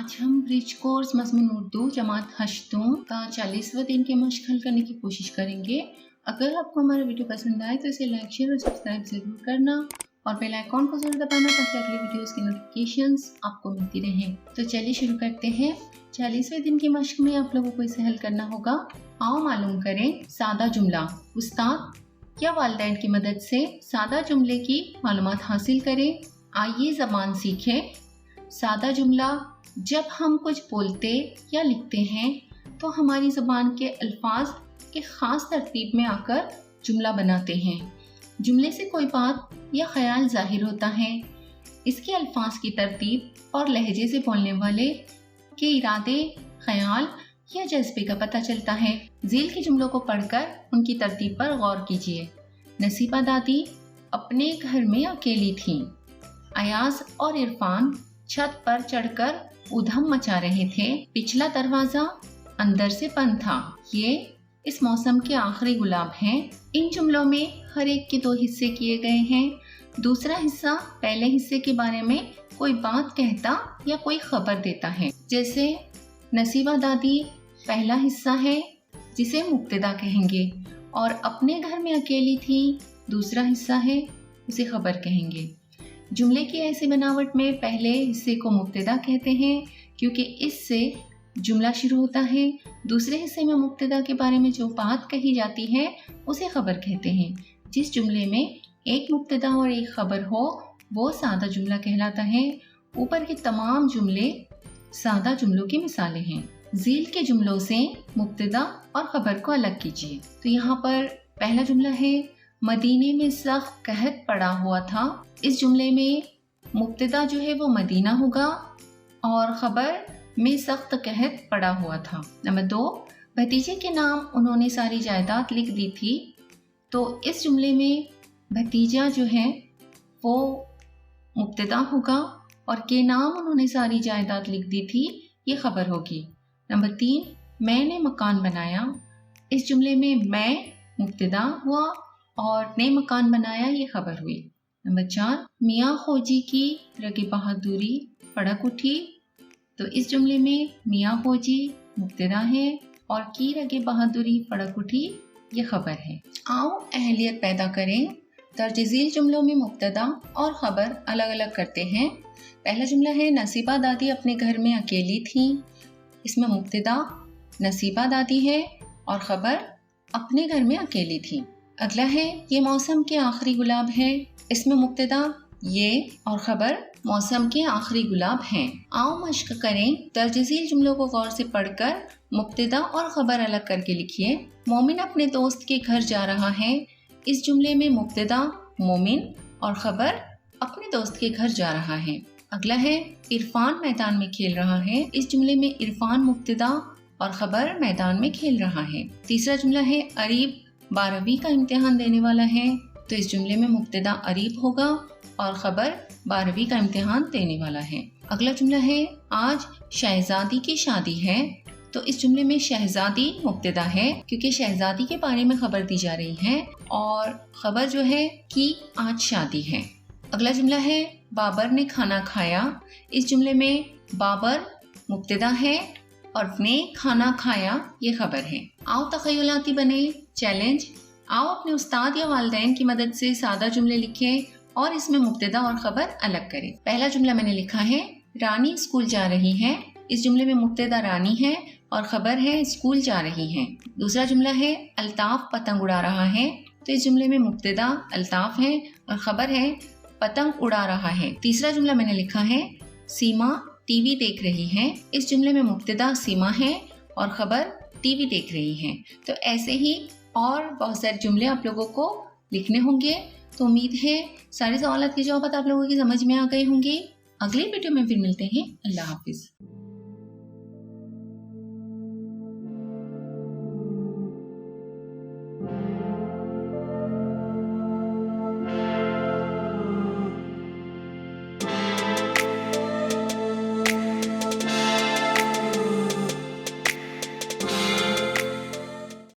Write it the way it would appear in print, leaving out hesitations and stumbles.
आज हम bridge course मज़मून Urdu जमात हश्तों का 40वां दिन के मश्क हल करने की कोशिश करेंगे। अगर आपको हमारा वीडियो पसंद आए तो इसे लाइक, शेयर और सब्सक्राइब ज़रूर करना और बेल आइकॉन को ज़रूर दबाना ताकि अगली वीडियोस की नोटिफिकेशंस आपको मिलती रहें। तो चलिए शुरू करते हैं। 40वें दिन की मश्क में आप लोगों को इसे हल करना होगा। आओ मालूम करें सादा जुमला। उस्ताद या वालिदैन की मदद से सादा जुमले की मालूमात हासिल करें। आइए ज़बान सीखें। सादा जुमला, जब हम कुछ बोलते या लिखते हैं तो हमारी ज़बान के अल्फाज एक ख़ास तरतीब में आकर जुमला बनाते हैं। जुमले से कोई बात या ख्याल ज़ाहिर होता है। इसके अल्फाज की तरतीब और लहजे से बोलने वाले के इरादे, ख्याल या जज्बे का पता चलता है। ज़ील के जुमलों को पढ़कर उनकी तरतीब पर गौर कीजिए। नसीबा दादी अपने घर में अकेली थीं। अयाज और इरफान छत पर चढ़कर उधम मचा रहे थे। पिछला दरवाजा अंदर से बंद था। ये इस मौसम के आखिरी गुलाब हैं। इन जुमलों में हर एक के 2 हिस्से किए गए हैं। दूसरा हिस्सा पहले हिस्से के बारे में कोई बात कहता या कोई खबर देता है। जैसे नसीबा दादी पहला हिस्सा है जिसे मुब्तदा कहेंगे और अपने घर में अकेली थी दूसरा हिस्सा है, उसे खबर कहेंगे। जुमले की ऐसी बनावट में पहले हिस्से को मुब्तदा कहते हैं क्योंकि इससे जुमला शुरू होता है। दूसरे हिस्से में मुब्तदा के बारे में जो बात कही जाती है उसे खबर कहते हैं। जिस जुमले में एक मुब्तदा और एक खबर हो वो सादा जुमला कहलाता है। ऊपर के तमाम जुमले सादा जुमलों की मिसालें हैं। ज़ील के जुमलों से मुब्तदा और खबर को अलग कीजिए। तो यहाँ पर पहला जुमला है, मदीने में सख्त कहत पड़ा हुआ था। इस जुमले में मुब्तदा जो है वो मदीना होगा और खबर में सख्त कहत पड़ा हुआ था। नंबर 2, भतीजे के नाम उन्होंने सारी जायदाद लिख दी थी। तो इस जुमले में भतीजा जो है वो मुब्तदा होगा और के नाम उन्होंने सारी जायदाद लिख दी थी, ये खबर होगी। नंबर 3, मैंने मकान बनाया। इस जुमले में मैं मुब्तदा हुआ और ने मकान बनाया, ये खबर हुई। नंबर 4, मियाँ खोजी की रगे बहादुरी फड़क उठी। तो इस जुमले में मियाँ खोजी मुब्तदा है और की रगे बहादुरी फड़क उठी, ये खबर है। आओ अहलियत पैदा करें। दर्ज झील जुमलों में मुब्तदा और खबर अलग अलग करते हैं। पहला जुमला है, नसीबा दादी अपने घर में अकेली थीं। इसमें मुब्तदा नसीबा दादी है और खबर अपने घर में अकेली थी। अगला है, ये मौसम के आखिरी गुलाब है। इसमें मुब्तदा ये और खबर मौसम के आखिरी गुलाब हैं। आओ मश्क करें। दर्ज झील जुमलों को गौर से पढ़कर मुब्तदा और खबर अलग करके लिखिए। मोमिन अपने दोस्त के घर जा रहा है। इस जुमले में मुब्तदा मोमिन और खबर अपने दोस्त के घर जा रहा है। अगला है, इरफान मैदान में खेल रहा है। इस जुमले में इरफान मुब्तदा और खबर मैदान में खेल रहा है। तीसरा जुमला है, अरीब 12वीं का इम्तिहान देने वाला है। तो इस जुमले में मुब्तदा अरीब होगा और खबर 12वीं का इम्तिहान देने वाला है। अगला जुमला है, आज शहजादी की शादी है। तो इस जुमले में शहजादी मुब्तदा है क्योंकि शहजादी के बारे में खबर दी जा रही है और खबर जो है कि आज शादी है। अगला जुमला है, बाबर ने खाना खाया। इस जुमले में बाबर मुब्तदा है और ने खाना खाया, ये खबर है। आओ तखयलाती बने। चैलेंज, आओ अपने उस्ताद या वालिदैन की मदद से सादा जुमले लिखें और इसमें मुब्तदा और खबर अलग करें। पहला जुमला मैंने लिखा है, रानी स्कूल जा रही है। इस जुमले में मुब्तदा रानी है और खबर है स्कूल जा रही है। दूसरा जुमला है, अल्ताफ पतंग उड़ा रहा है। तो इस जुमले में मुब्तदा अल्ताफ है और खबर है पतंग उड़ा रहा है। तीसरा जुमला मैंने लिखा है, सीमा टीवी देख रही है। इस जुमले में मुब्तदा सीमा है और खबर टीवी देख रही है। तो ऐसे ही और बहुत सारे जुमले आप लोगों को लिखने होंगे। तो उम्मीद है सारे सवालों के जवाब आप लोगों की समझ में आ गए होंगे। अगली वीडियो में फिर मिलते हैं। अल्लाह हाफिज।